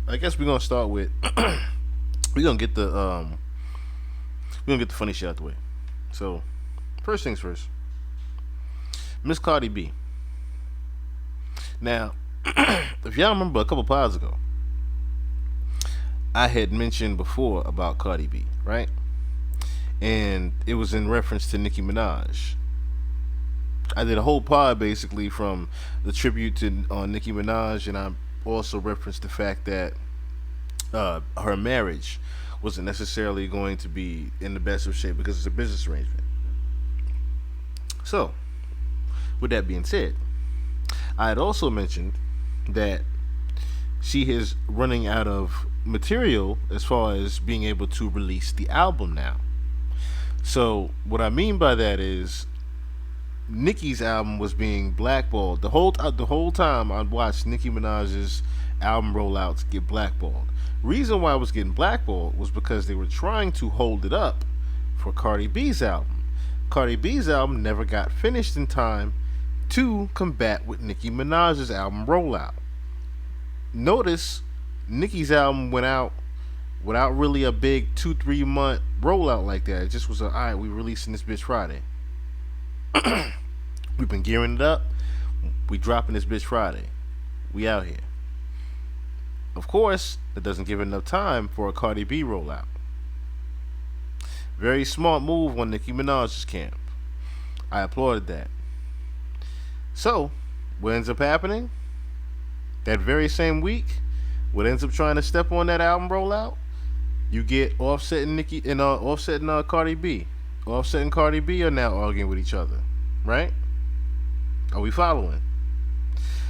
I guess we're gonna start with we're gonna get the we're gonna get the funny shit out the way. So first things first, Miss Cardi B. Now, if y'all remember a couple pods ago, I had mentioned before about Cardi B, right? And it was in reference to Nicki Minaj. I did a whole pod basically from the tribute to Nicki Minaj, and I also referenced the fact that her marriage wasn't necessarily going to be in the best of shape because it's a business arrangement. So, with that being said, I had also mentioned that she is running out of material as far as being able to release the album now. So, what I mean by that is Nicki's album was being blackballed. The whole time I watched Nicki Minaj's album rollouts get blackballed. Reason why it was getting blackballed was because they were trying to hold it up for Cardi B's album. Cardi B's album never got finished in time to combat with Nicki Minaj's album rollout. Notice Nicki's album went out without really a big 2 3 month rollout like that. It just was alright, we releasing this bitch Friday. We've been gearing it up. We dropping this bitch Friday. We out here. Of course, that doesn't give enough time for a Cardi B rollout. Very smart move on Nicki Minaj's camp. I applauded that. So, what ends up happening? That very same week, what ends up trying to step on that album rollout? You get Offset and Nicki and Offset and Cardi B. Offset and Cardi B are now arguing with each other, right? Are we following?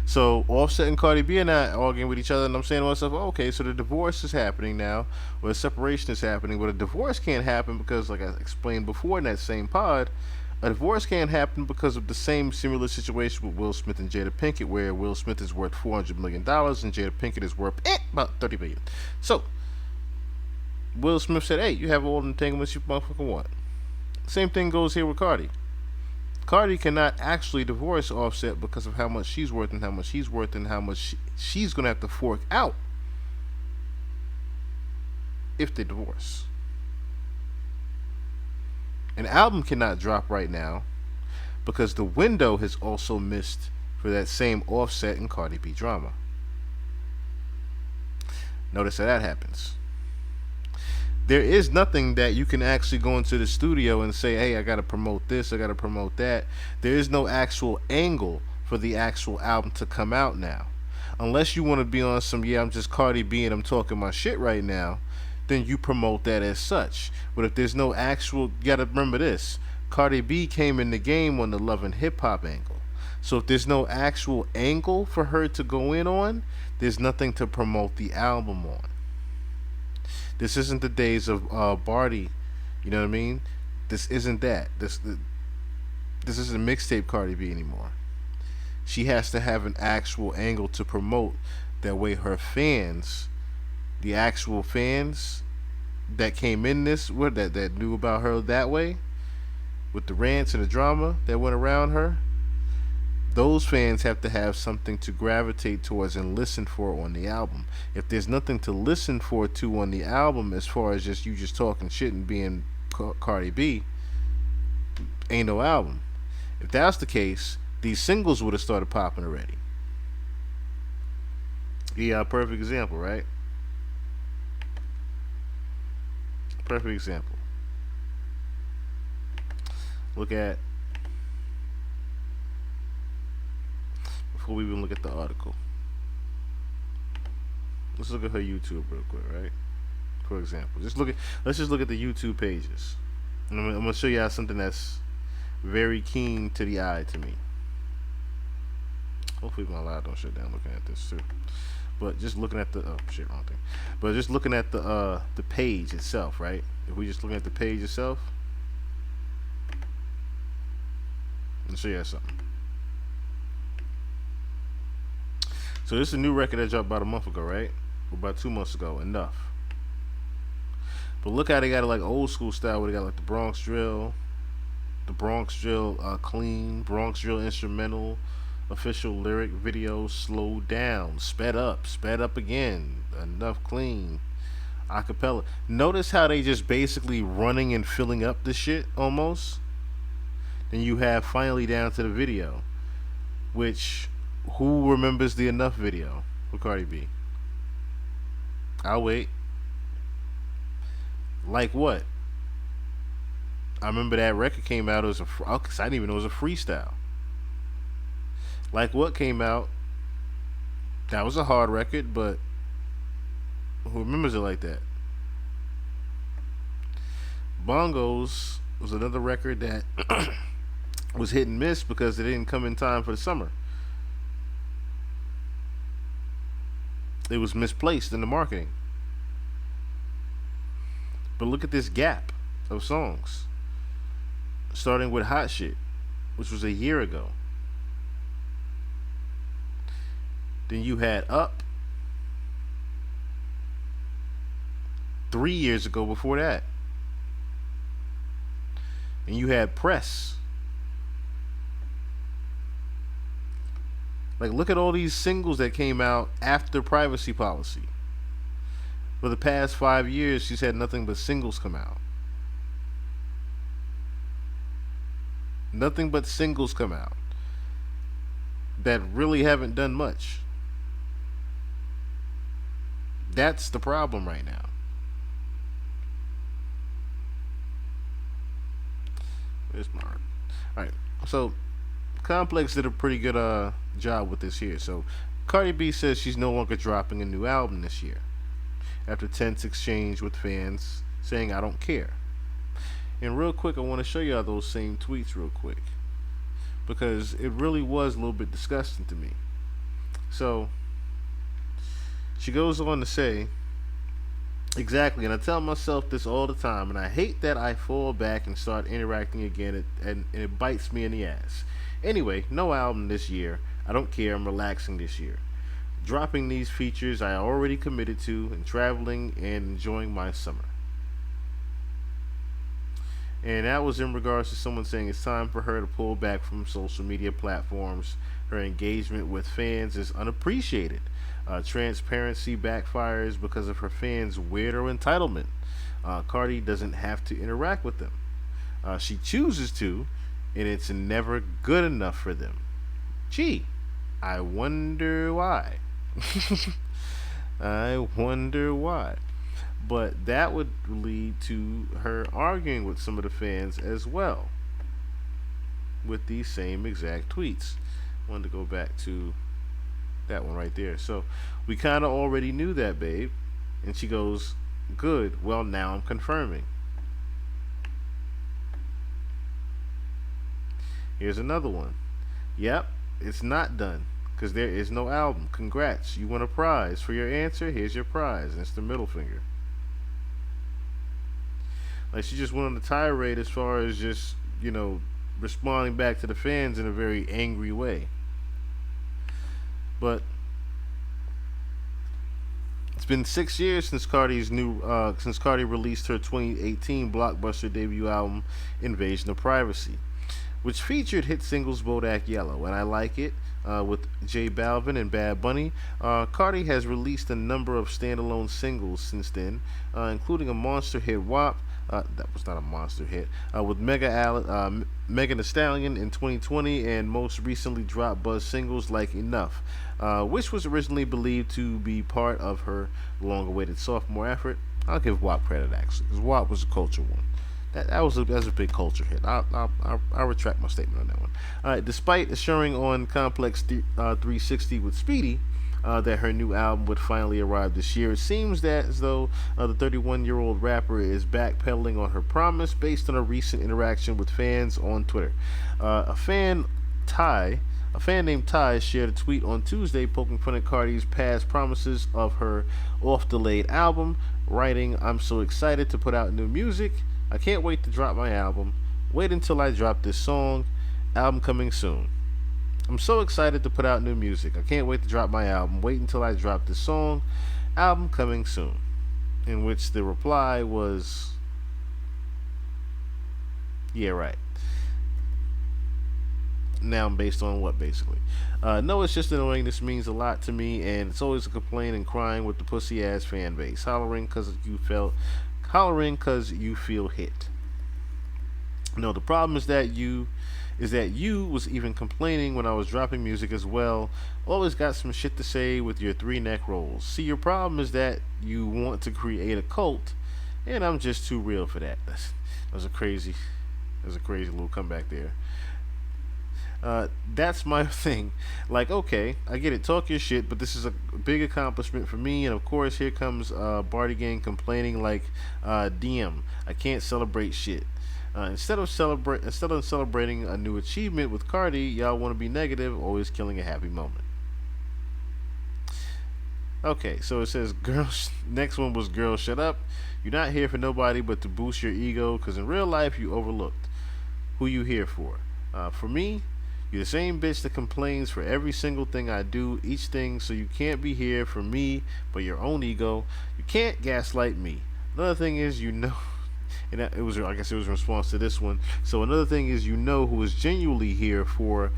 So Offset and Cardi B are not arguing with each other, and I'm saying to myself, oh, okay, so the divorce is happening now, or the separation is happening. But a divorce can't happen because, like I explained before in that same pod, a divorce can't happen because of the same similar situation with Will Smith and Jada Pinkett, where Will Smith is worth $400 million and Jada Pinkett is worth about $30 billion. So Will Smith said, "Hey, you have all the entanglements you motherfucking want." Same thing goes here with Cardi. Cardi cannot actually divorce Offset because of how much she's worth and how much he's worth and how much she's gonna have to fork out if they divorce. An album cannot drop right now because the window has also missed for that same Offset and Cardi B drama. Notice how that happens. There is nothing that you can actually go into the studio and say, hey, I gotta promote this, I gotta promote that. There is no actual angle for the actual album to come out now. Unless you want to be on some, yeah, I'm just Cardi B and I'm talking my shit right now, then you promote that as such. But if there's no actual, you gotta remember this, Cardi B came in the game on the love and hip hop angle. So if there's no actual angle for her to go in on, there's nothing to promote the album on. This isn't the days of Barty, you know what I mean? This isn't that. This isn't mixtape Cardi B anymore. She has to have an actual angle to promote. That way, her fans, the actual fans that came in this, that knew about her that way, with the rants and the drama that went around her, those fans have to have something to gravitate towards and listen for on the album. If there's nothing to listen for to on the album, as far as just you just talking shit and being Cardi B, ain't no album. If that's the case, these singles would have started popping already. Yeah, perfect example, right? Perfect example. Look at, before we even look at the article, let's look at her YouTube real quick, right? For example, let's just look at the YouTube pages. And I'm gonna show you how something that's very keen to the eye to me. Hopefully my live don't shut down looking at this too. But just looking at the, oh shit, wrong thing. But just looking at the page itself, right? If we just looking at the page itself, let's show you something. So this is a new record that dropped about a month ago, right? Or about 2 months ago. Enough. But look how they got it like old school style, where they got like the Bronx drill clean, Bronx drill instrumental, Official lyric video slowed down, sped up again. Enough clean. Acapella. Notice how they just basically running and filling up the shit almost. Then you have finally down to the video, which who remembers the Enough video with Cardi B? I'll wait. Like what? I remember that record came out. It was I didn't even know it was a freestyle. Like what came out? That was a hard record, but who remembers it like that? Bongos was another record that was hit and miss because it didn't come in time for the summer. It was misplaced in the marketing. But look at this gap of songs. Starting with Hot Shit, which was a year ago. Then you had Up 3 years ago before that. And you had Press. Like, look at all these singles that came out after Privacy Policy. For the past 5 years, she's had nothing but singles come out. Nothing but singles come out that really haven't done much. That's the problem right now. Where's my art? All right. So Complex did a pretty good job with this here. So Cardi B says she's no longer dropping a new album this year after tense exchange with fans saying I don't care. And real quick, I want to show y'all those same tweets real quick because it really was a little bit disgusting to me. So she goes on to say, exactly, and I tell myself this all the time, and I hate that I fall back and start interacting again, and it bites me in the ass. Anyway, no album this year. I don't care, I'm relaxing this year. Dropping these features I already committed to, and traveling and enjoying my summer. And that was in regards to someone saying it's time for her to pull back from social media platforms. Her engagement with fans is unappreciated. Transparency backfires because of her fans' weirdo entitlement. Cardi doesn't have to interact with them. She chooses to, and it's never good enough for them. Gee, I wonder why. I wonder why. But that would lead to her arguing with some of the fans as well with these same exact tweets. I wanted to go back to that one right there. So we kind of already knew that, babe. And she goes, good. Well, now I'm confirming. Here's another one. Yep, it's not done because there is no album. Congrats. You won a prize. For your answer, here's your prize. And it's the middle finger. Like she just went on the tirade as far as just, responding back to the fans in a very angry way. But it's been 6 years since Cardi released her 2018 blockbuster debut album, Invasion of Privacy, which featured hit singles Bodak Yellow, and I like it. With J Balvin and Bad Bunny, Cardi has released a number of standalone singles since then, including a monster hit WAP. That was not a monster hit. With Megan Thee Stallion in 2020, and most recently dropped buzz singles like Enough, which was originally believed to be part of her long-awaited sophomore effort. I'll give WAP credit actually, because WAP was a culture one. That was a big culture hit. I'll retract my statement on that one. Despite assuring on Complex 360 with Speedy that her new album would finally arrive this year, it seems that as though the 31-year-old rapper is backpedaling on her promise based on a recent interaction with fans on Twitter. A fan named Ty shared a tweet on Tuesday poking fun at Cardi's past promises of her off-delayed album, writing, "I'm so excited to put out new music. I can't wait to drop my album. Wait until I drop this song. Album coming soon. I'm so excited to put out new music. I can't wait to drop my album. Wait until I drop this song. Album coming soon." In which the reply was, "Yeah, right." Now, based on what, basically? No, it's just annoying. This means a lot to me, and it's always a complaint and crying with the pussy ass fan base, hollering because you feel hit. No, the problem is that you was even complaining when I was dropping music as well. Always got some shit to say with your three neck rolls. See, your problem is that you want to create a cult, and I'm just too real for that. That was a crazy, that was a crazy little comeback there. That's my thing. Like, okay, I get it. Talk your shit, but this is a big accomplishment for me. And of course, here comes Barty Gang complaining like, "DM, I can't celebrate shit." Instead of celebrating a new achievement with Cardi, y'all want to be negative, always killing a happy moment. Okay, so it says, "Girl." Next one was, "Girl, shut up. You're not here for nobody but to boost your ego, because in real life you overlooked. Who you here for? For me, you're the same bitch that complains for every single thing I do, each thing, so you can't be here for me but your own ego. You can't gaslight me. Another thing is, you know," and that, it was, I guess it was in response to this one. So another thing is, you know who is genuinely here for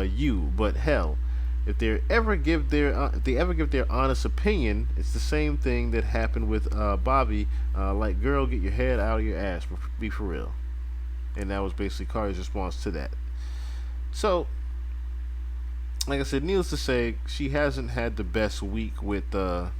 you, but hell, if they ever give their honest opinion, it's the same thing that happened with Bobby. Like, girl, get your head out of your ass. Be for real. And that was basically Cardi's response to that. So, like I said, needless to say, she hasn't had the best week with her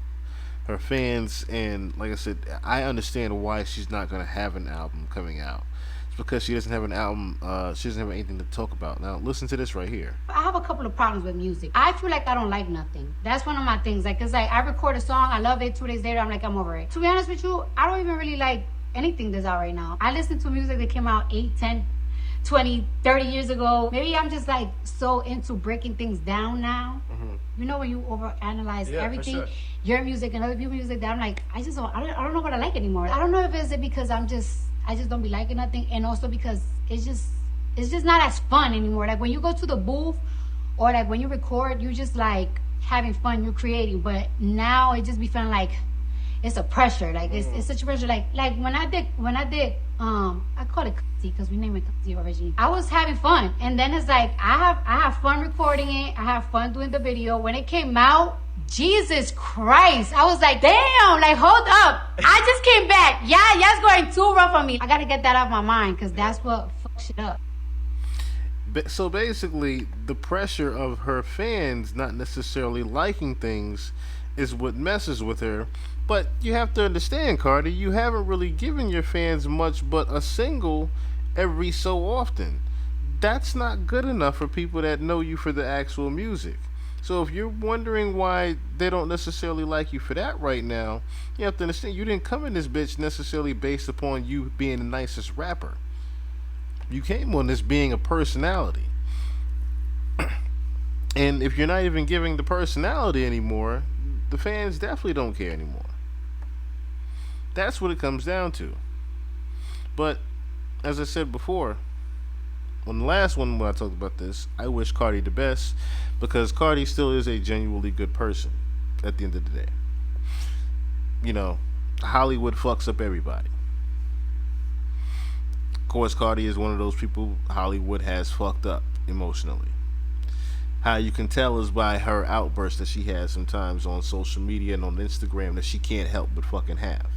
fans, and like I said, I understand why she's not gonna have an album coming out. It's because she doesn't have an album. She doesn't have anything to talk about. Now, listen to this right here. I have a couple of problems with music. I feel like I don't like nothing. That's one of my things. Like, it's like I record a song, I love it. 2 days later, I'm like, I'm over it. To be honest with you, I don't even really like anything that's out right now. I listen to music that came out 8, 10, 20, 30 years ago. Maybe I'm just like so into breaking things down now. You know, when you overanalyze everything, sure, your music and other people's music, that I'm like, I don't know what I like anymore. I don't know if it's because I just don't be liking nothing, and also because it's just not as fun anymore. Like when you go to the booth or like when you record, you just like having fun, you're creating. But now it just be feeling like it's a pressure. Like it's such a pressure. Like I call it because we name it originally. I was having fun, and then it's like I have fun recording it. I have fun doing the video. When it came out, Jesus Christ, I was like, damn, like hold up, I just came back. Yeah, it's going too rough on me. I gotta get that out of my mind because that's what fucks shit up. So basically, the pressure of her fans not necessarily liking things is what messes with her. But you have to understand, Cardi, you haven't really given your fans much but a single every so often. That's not good enough for people that know you for the actual music. So if you're wondering why they don't necessarily like you for that right now, you have to understand you didn't come in this bitch necessarily based upon you being the nicest rapper. You came on this being a personality. And if you're not even giving the personality anymore, the fans definitely don't care anymore. That's what it comes down to. But as I said before, on the last one when I talked about this, I wish Cardi the best because Cardi still is a genuinely good person at the end of the day. You know, Hollywood fucks up everybody. Of course, Cardi is one of those people Hollywood has fucked up emotionally. How you can tell is by her outbursts that she has sometimes on social media and on Instagram that she can't help but fucking have.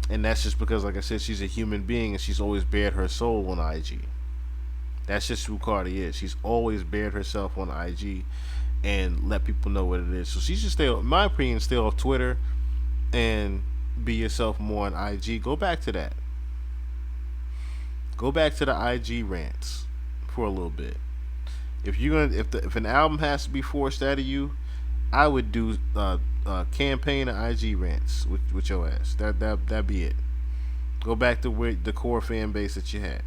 And that's just because, like I said, she's a human being and she's always bared her soul on IG. That's just who Cardi is. She's always bared herself on IG and let people know what it is. So she should stay, in my opinion, stay off Twitter and be yourself more on IG. Go back to that. Go back to the IG rants for a little bit. If you're gonna, if an album has to be forced out of you, I would do campaign and IG rants with your ass. That'd be it. Go back to where the core fan base that you had.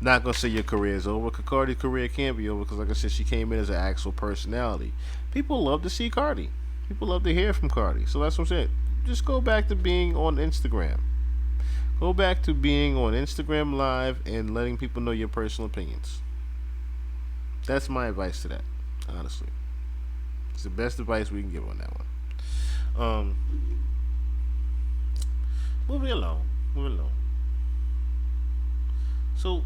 Not gonna say your career is over. Cause Cardi's career can't be over because, like I said, she came in as an actual personality. People love to see Cardi. People love to hear from Cardi. So that's what I'm saying. Just go back to being on Instagram. Go back to being on Instagram Live and letting people know your personal opinions. That's my advice to that, honestly. It's the best advice we can give on that one. Moving along. So,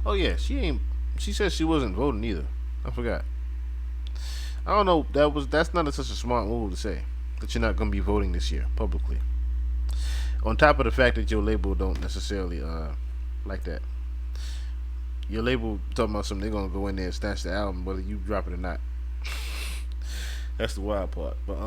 Oh yeah, she ain't. She said she wasn't voting either. I forgot. I don't know. That's not such a smart move to say that you're not gonna be voting this year publicly. On top of the fact that your label don't necessarily like that. Your label talking about something, they're gonna go in there and snatch the album whether you drop it or not. That's the wild part. But